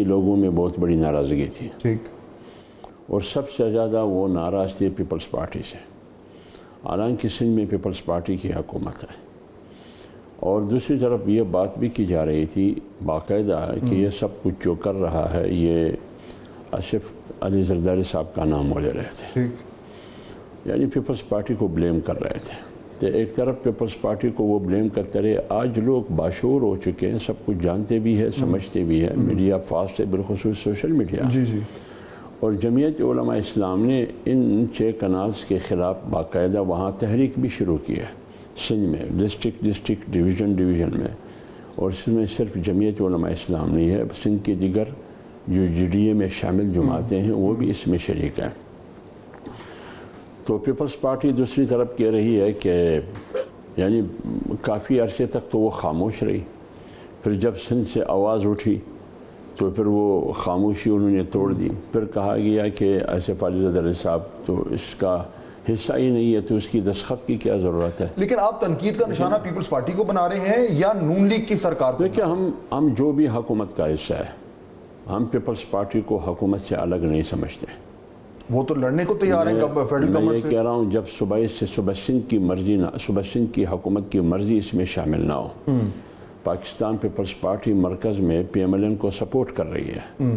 لوگوں میں بہت بڑی ناراضگی تھی. اور سب سے زیادہ وہ ناراض تھے پیپلز پارٹی سے. حالانکہ سندھ میں پیپلز پارٹی کی حکومت ہے. اور دوسری طرف یہ بات بھی کی جا رہی تھی باقاعدہ کہ یہ سب کچھ جو کر رہا ہے یہ آصف علی زرداری صاحب کا نام وہ لے رہے تھے. یعنی پیپلز پارٹی کو بلیم کر رہے تھے. تو ایک طرف پیپلز پارٹی کو وہ بلیم کرتے رہے. آج لوگ باشعور ہو چکے ہیں، سب کچھ جانتے بھی ہیں، سمجھتے بھی ہیں. میڈیا فاسٹ ہے، بالخصوص سوشل میڈیا. اور جمعیت علماء اسلام نے ان 6 کنالز کے خلاف باقاعدہ وہاں تحریک بھی شروع کی ہے سندھ میں، ڈسٹرکٹ ڈویژن میں. اور اس میں صرف جمعیت علماء اسلام نہیں ہے، سندھ کے دیگر جو GDA میں شامل جماعتیں ہیں وہ بھی اس میں شریک ہیں. تو پیپلز پارٹی دوسری طرف کہہ رہی ہے کہ یعنی کافی عرصے تک تو وہ خاموش رہی. پھر جب سندھ سے آواز اٹھی تو پھر وہ خاموشی انہوں نے توڑ دی. پھر کہا گیا کہ آصف علی زرداری صاحب تو اس کا حصہ ہی نہیں ہے، تو اس کی دستخط کی کیا ضرورت ہے. لیکن آپ تنقید کا نشانہ پیپلز پارٹی کو بنا رہے ہیں یا نون لیگ کی سرکار کو؟ دیکھیں، ہم جو بھی حکومت کا حصہ ہے، ہم پیپلز پارٹی کو حکومت سے الگ نہیں سمجھتے. وہ تو لڑنے کو تیار ہیں فیڈرل میں گورنمنٹ یہ کہہ رہا ہوں جب صوبہ سندھ کی مرضی صوبہ سندھ کی حکومت کی مرضی اس میں شامل نہ ہو. پاکستان پیپلز پارٹی مرکز میں PMLN کو سپورٹ کر رہی ہے.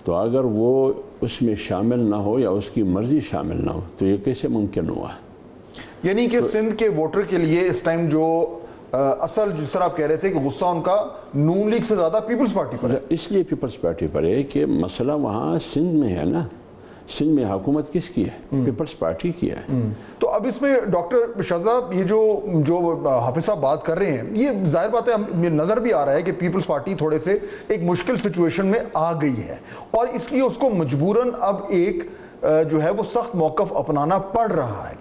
تو اگر وہ اس میں شامل نہ ہو یا اس کی مرضی شامل نہ ہو تو یہ کیسے ممکن ہوا؟ یعنی کہ سندھ کے ووٹر کے لیے اس ٹائم جو اصل جس طرح آپ کہہ رہے تھے کہ غصہ ان کا نون لیگ سے زیادہ پیپلز پارٹی پر ہے. اس لیے پیپلز پارٹی پر ہے کہ مسئلہ وہاں سندھ میں ہے نا. سندھ میں حکومت کس کی ہے؟ پیپلز پارٹی کی ہے. تو اب اس میں ڈاکٹر شہزاد یہ جو حافظ صاحب بات کر رہے ہیں، یہ ظاہر بات ہے ہمیں نظر بھی آ رہا ہے کہ پیپلز پارٹی تھوڑے سے ایک مشکل سچویشن میں آ گئی ہے، اور اس لیے اس کو مجبوراً اب ایک جو ہے وہ سخت موقف اپنانا پڑ رہا ہے.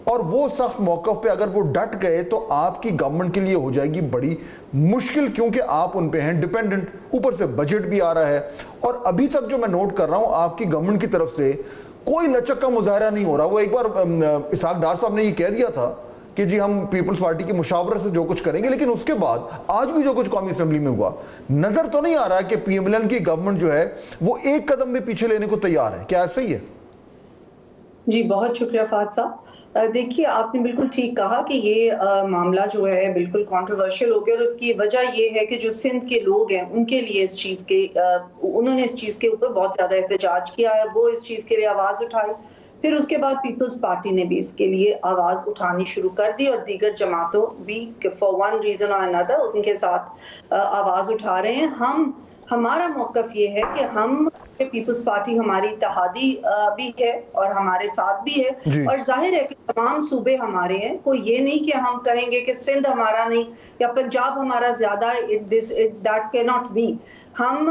اور وہ سخت موقف پہ اگر وہ ڈٹ گئے تو آپ کی گورنمنٹ کے لیے ہو جائے گی بڑی مشکل، کیونکہ آپ ان پہ ہیں ڈیپینڈنٹ. اوپر سے بجٹ بھی آ رہا ہے، اور ابھی تک جو میں نوٹ کر رہا ہوں آپ کی گورنمنٹ کی طرف سے کوئی لچک کا مظاہرہ نہیں ہو رہا. وہ ایک بار اسحاق ڈار صاحب نے یہ کہہ دیا تھا کہ جی ہم پیپلز پارٹی کی مشاورت سے جو کچھ کریں گے، لیکن اس کے بعد آج بھی جو کچھ قومی اسمبلی میں ہوا نظر تو نہیں آ رہا کہ PMLN کی گورنمنٹ جو ہے وہ ایک قدم بھی پیچھے لینے کو تیار ہے. کیا ایسا ہی ہے؟ جی بہت شکریہ فہد صاحب. دیکھیے آپ نے بالکل ٹھیک کہا کہ یہ معاملہ جو ہے بالکل کنٹروورشل ہو گیا، اور اس کی وجہ یہ ہے کہ جو سندھ کے لوگ ہیں ان کے لیے انہوں نے اس چیز کے اوپر بہت زیادہ احتجاج کیا ہے، وہ اس چیز کے لیے آواز اٹھائی. پھر اس کے بعد پیپلز پارٹی نے بھی اس کے لیے آواز اٹھانی شروع کر دی، اور دیگر جماعتوں بھی فار ون ریزن اور another ان کے ساتھ آواز اٹھا رہے ہیں. ہمارا موقف یہ ہے کہ ہم پیپلز پارٹی ہماری اتحادی بھی ہے اور ہمارے ساتھ بھی ہے، اور ظاہر ہے کہ تمام صوبے ہمارے ہیں. کوئی یہ نہیں کہ ہم کہیں گے کہ سندھ ہمارا نہیں یا پنجاب ہمارا زیادہ، that cannot be. ہم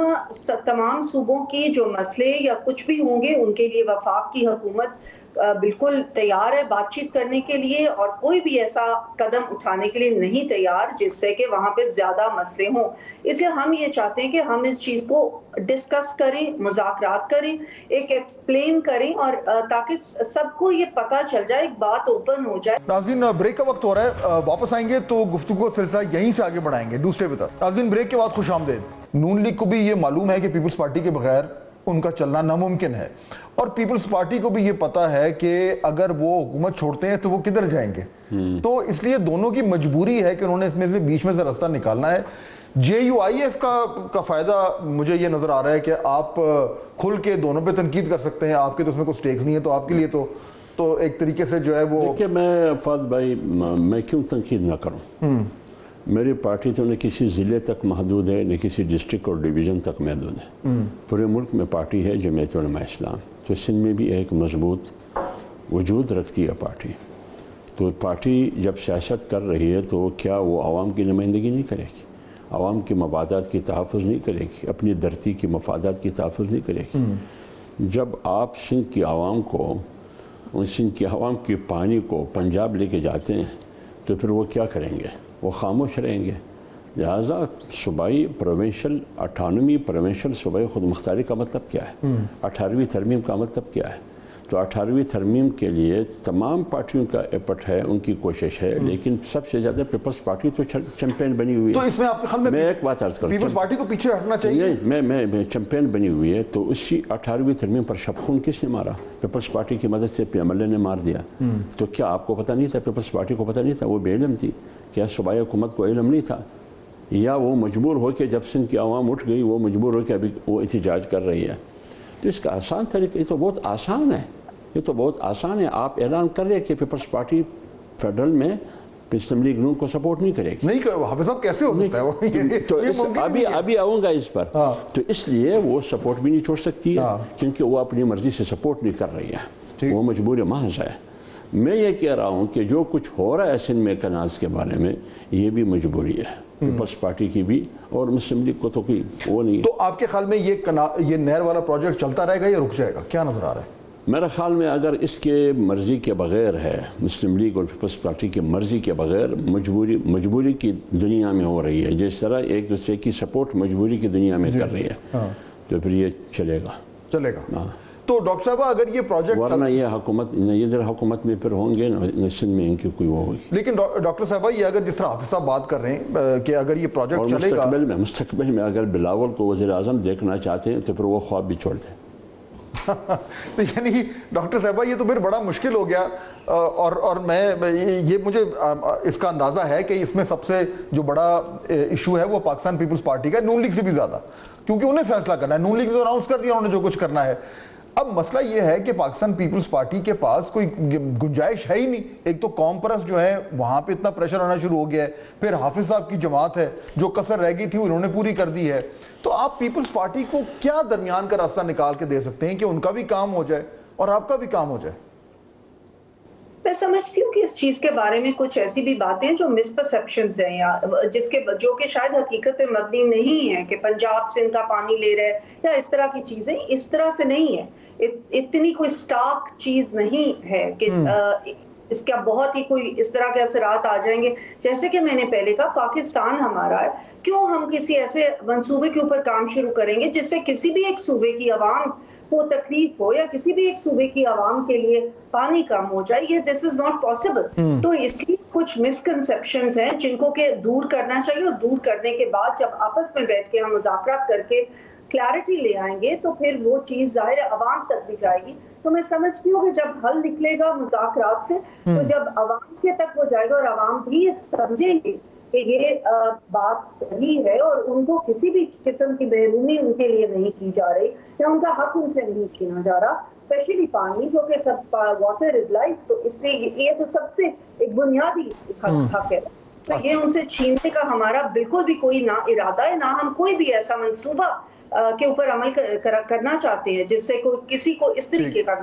تمام صوبوں کی جو مسئلے یا کچھ بھی ہوں گے ان کے لیے وفاق کی حکومت بالکل تیار ہے بات چیت کرنے کے لیے، اور کوئی بھی ایسا قدم اٹھانے کے لیے نہیں تیار جس سے کہ وہاں پہ زیادہ مسئلے ہوں. اس لیے ہم یہ چاہتے ہیں کہ ہم اس چیز کو ڈسکس کریں، مذاکرات کریں، ایک ایکسپلین کریں، اور تاکہ سب کو یہ پتہ چل جائے، ایک بات اوپن ہو جائے. ناظرین بریک کا وقت ہو رہا ہے، واپس آئیں گے تو گفتگو کا سلسلہ یہیں سے آگے بڑھائیں گے. دوسرے بتا ناظرین بریک کے بعد خوش آمدید. نون لیگ کو بھی یہ معلوم ہے کہ پیپلز پارٹی کے بغیر ان کا چلنا ناممکن ہے، اور پیپلز پارٹی کو بھی یہ پتا ہے کہ اگر وہ حکومت چھوڑتے ہیں تو وہ کدھر جائیں گے. تو اس لیے دونوں کی مجبوری ہے کہ انہوں نے اس میں سے بیچ میں سے راستہ نکالنا ہے. JUIF کا فائدہ مجھے یہ نظر آ رہا ہے کہ آپ کھل کے دونوں پہ تنقید کر سکتے ہیں. آپ کے تو اس میں کوئی سٹیکس نہیں ہے، تو آپ کے لیے تو تو ایک طریقے سے جو ہے وہ دیکھیے میں فہد بھائی میں کیوں تنقید نہ کروں. میری پارٹی تو نہ کسی ضلع تک محدود ہے نہ کسی ڈسٹرکٹ اور ڈویژن تک محدود ہے. پورے ملک میں پارٹی ہے جمعیت علماء اسلام. تو سندھ میں بھی ایک مضبوط وجود رکھتی ہے پارٹی. تو پارٹی جب سیاست کر رہی ہے تو کیا وہ عوام کی نمائندگی نہیں کرے گی؟ عوام کے مفادات کی تحفظ نہیں کرے گی؟ اپنی دھرتی کی مفادات کی تحفظ نہیں کرے گی؟ جب آپ سندھ کی عوام کو سندھ کی عوام کے پانی کو پنجاب لے کے جاتے ہیں تو پھر وہ کیا کریں گے؟ وہ خاموش رہیں گے. لہٰذا صوبائی پروونشل اٹھانومی پروونشل صوبائی خود مختاری کا مطلب کیا ہے؟ 18ویں ترمیم کا مطلب کیا ہے؟ تو 18ویں ترمیم کے لیے تمام پارٹیوں کا ایفرٹ ہے، ان کی کوشش ہے، لیکن سب سے زیادہ پیپلز پارٹی تو چیمپئن بنی ہوئی ہے. تو اس میں آپ کے خیال میں ایک بات عرض کروں، پیپلز پارٹی کو پیچھے ہٹنا چاہیے؟ میں چیمپئن بنی ہوئی ہے. تو اسی 18ویں ترمیم پر شب خون کس نے مارا؟ پیپلز پارٹی کی مدد سے پی ایم ایل اے نے مار دیا. تو کیا آپ کو پتہ نہیں تھا؟ پیپلز پارٹی کو پتہ نہیں تھا؟ وہ بے علم تھی؟ کیا صوبائی حکومت کو علم نہیں تھا؟ یا وہ مجبور ہو کے جب سندھ کی عوام اٹھ گئی وہ مجبور ہو کے ابھی وہ احتجاج کر رہی ہے؟ تو اس کا آسان طریقہ، یہ تو بہت آسان ہے. یہ تو بہت آسان ہے. آپ اعلان کر رہے کہ پیپلز پارٹی فیڈرل میں مسلم لیگ نون کو سپورٹ نہیں کرے گی. نہیں حافظ صاحب کیسے ہو سکتا ہے؟ تو ابھی آؤں گا اس پر. تو اس لیے وہ سپورٹ بھی نہیں چھوڑ سکتی ہے کیونکہ وہ اپنی مرضی سے سپورٹ نہیں کر رہی ہے. وہ مجبور محض ہے. میں یہ کہہ رہا ہوں کہ جو کچھ ہو رہا ہے سندھ میں کناز کے بارے میں یہ بھی مجبوری ہے پیپلز پارٹی کی بھی اور مسلم لیگ کو تو کوئی وہ نہیں ہے. تو آپ کے خیال میں یہ نہر والا پروجیکٹ چلتا رہے گا یا رک جائے گا؟ کیا نظر آ رہا ہے؟ میرا خیال میں اگر اس کے مرضی کے بغیر ہے، مسلم لیگ اور پیپلز پارٹی کی مرضی کے بغیر مجبوری کی دنیا میں ہو رہی ہے، جس طرح ایک دوسرے کی سپورٹ مجبوری کی دنیا میں کر رہی ہے، تو پھر یہ چلے گا. تو ڈاکٹر صاحبہ اگر یہ پروجیکٹ ورنہ یہ حکومت ادھر حکومت میں پھر ہوں گے نہ سندھ میں ان کی کوئی وہ ہوگی. لیکن ڈاکٹر صاحبہ یہ اگر جس طرح حافظ صاحب بات کر رہے ہیں کہ اگر یہ پروجیکٹ چلے گا، مستقبل میں اگر بلاول کو وزیر اعظم دیکھنا چاہتے ہیں تو پھر وہ خواب بھی چھوڑ دیں. یعنی ڈاکٹر صاحبہ یہ تو پھر بڑا مشکل ہو گیا. اور یہ مجھے اس کا اندازہ ہے کہ اس میں سب سے جو بڑا ایشو ہے وہ پاکستان پیپلز پارٹی کا، نون لیگ سے بھی زیادہ، کیونکہ انہیں فیصلہ کرنا ہے. نون لیگ نے اناؤنس کر دیا انہوں نے جو کچھ کرنا ہے. اب مسئلہ یہ ہے کہ پاکستان پیپلز پارٹی کے پاس کوئی گنجائش ہے ہی نہیں. ایک تو قوم پرست جو ہے وہاں پہ اتنا پریشر آنا شروع ہو گیا ہے، پھر حافظ صاحب کی جماعت ہے جو کسر رہ گئی تھی انہوں نے پوری کر دی ہے. تو آپ پیپلز پارٹی کو کیا درمیان کا راستہ نکال کے دے سکتے ہیں کہ ان کا بھی کام ہو جائے اور آپ کا بھی کام ہو جائے؟ میں سمجھتی ہوں کہ اس چیز کے بارے میں کچھ ایسی بھی باتیں جو مسپرسیپشنز ہیں یا جو کہ شاید حقیقت پہ مبنی نہیں ہے کہ پنجاب سندھ کا پانی لے رہے یا اس طرح کی چیزیں. اس طرح سے نہیں ہے. اتنی کوئی سٹاک چیز نہیں ہے کہ اس کا بہت ہی کوئی اس طرح کے اثرات آ جائیں گے. جیسے کہ میں نے پہلے کہا پاکستان ہمارا ہے، کیوں ہم کسی ایسے منصوبے کے اوپر کام شروع کریں گے جس سے کسی بھی ایک صوبے کی عوام کو تکلیف ہو یا کسی بھی ایک صوبے کی عوام کے لیے پانی کم ہو جائے. یہ دس از ناٹ پاسبل. تو اس لیے کچھ مسکنسیپشنز ہیں جن کو کہ دور کرنا چاہیے، اور دور کرنے کے بعد جب آپس میں بیٹھ کے ہم مذاکرات کر کے کلیئرٹی لے آئیں گے تو پھر وہ چیز ظاہر عوام تک بھی جائے گی. تو میں سمجھتی ہوں کہ جب حل نکلے گا مذاکرات سے تو جب عوام کے تک ہو جائے گا اور عوام بھی سمجھیں گے کہ یہ بات صحیح ہے اور ان کو کسی بھی قسم کی محرومی ان کے لیے نہیں کی جا رہی یا ان کا حق ان سے نہیں چھینا جا رہا، اسپیشلی پانی جو کہ سب واٹر از لائف. تو اس لیے یہ تو سب سے ایک بنیادی حق ہے. تو یہ ان سے چھیننے کا ہمارا بالکل بھی کوئی نہ ارادہ ہے، نہ ہم کوئی بھی ایسا منصوبہ کے اوپر عمل کرنا چاہتے ہیں جس سے کسی کو اس طریقے کا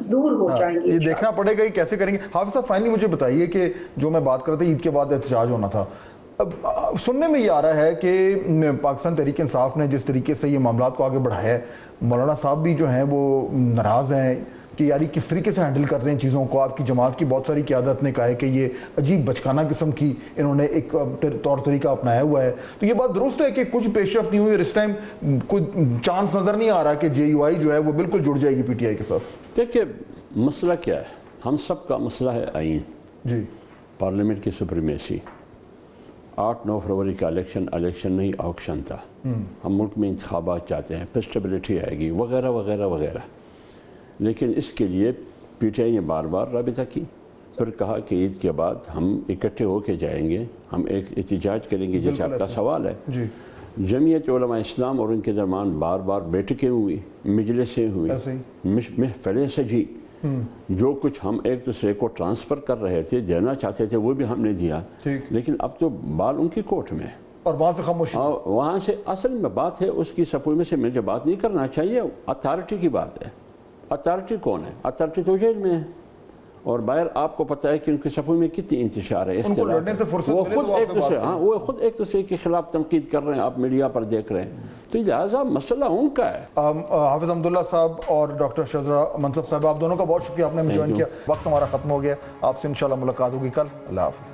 دور ہو جائیں گے. یہ دیکھنا پڑے گا کہ کیسے کریں گے. حافظ صاحب فائنلی مجھے بتائیے کہ جو میں بات کر رہا تھا عید کے بعد احتجاج ہونا تھا، اب سننے میں یہ آ رہا ہے کہ پاکستان تحریک انصاف نے جس طریقے سے یہ معاملات کو آگے بڑھایا ہے، مولانا صاحب بھی جو ہیں وہ ناراض ہیں کہ یاری کس طریقے سے ہینڈل کر رہے ہیں چیزوں کو. آپ کی جماعت کی بہت ساری قیادت نے کہا ہے کہ یہ عجیب بچکانہ قسم کی انہوں نے ایک طور طریقہ اپنایا ہوا ہے. تو یہ بات درست ہے کہ کچھ پیش رفت نہیں ہوئی اور اس ٹائم کوئی چانس نظر نہیں آ رہا کہ JUI جو ہے وہ بالکل جڑ جائے گی PTI کے ساتھ؟ دیکھیے مسئلہ کیا ہے، ہم سب کا مسئلہ ہے آئین جی، پارلیمنٹ کی سپریمیسی. 8-9 فروری کا الیکشن نہیں آکشن تھا. ہم ملک میں انتخابات چاہتے ہیں، پھر اسٹیبلٹی آئے گی وغیرہ وغیرہ وغیرہ. لیکن اس کے لیے PTI نے بار بار رابطہ کی، پھر کہا کہ عید کے بعد ہم اکٹھے ہو کے جائیں گے، ہم ایک احتجاج کریں گے جیسے آپ کا سوال ہے. जमीयत उलमा इस्लाम और उनके दरमियान बार बार बैठकें हुई, मजलिसें हुई, महफिलें सजी। जो कुछ हम एक दूसरे को ट्रांसफ़र कर रहे थे, देना चाहते थे, वो भी हमने दिया, लेकिन अब तो बाल उनकी कोर्ट में और वहाँ से खामोशी। वहाँ से असल में बात है उसकी सफ़ों में से मुझे बात नहीं करना चाहिए, अथॉरिटी की बात है। अथॉरिटी कौन है? अथॉरिटी तो जेल में है और बाहर आपको पता है कि उनकी सफ़ों में कितनी इंतशार है, उनको लड़ने से फुर्सत वो मिले खुद तो एक दूसरे वो खुद एक दूसरे के खिलाफ तनकीद कर रहे हैं, आप मीडिया पर देख रहे हैं, तो लिहाजा मसला उनका है। हाफिज अब्दुल्ला साहब और डॉक्टर शजरा मनसब साहब, आप दोनों का बहुत शुक्रिया, आपने हमें ज्वाइन किया। वक्त हमारा खत्म हो गया, आपसे इंशाल्लाह मुलाकात होगी कल। अल्लाह हाफिज़।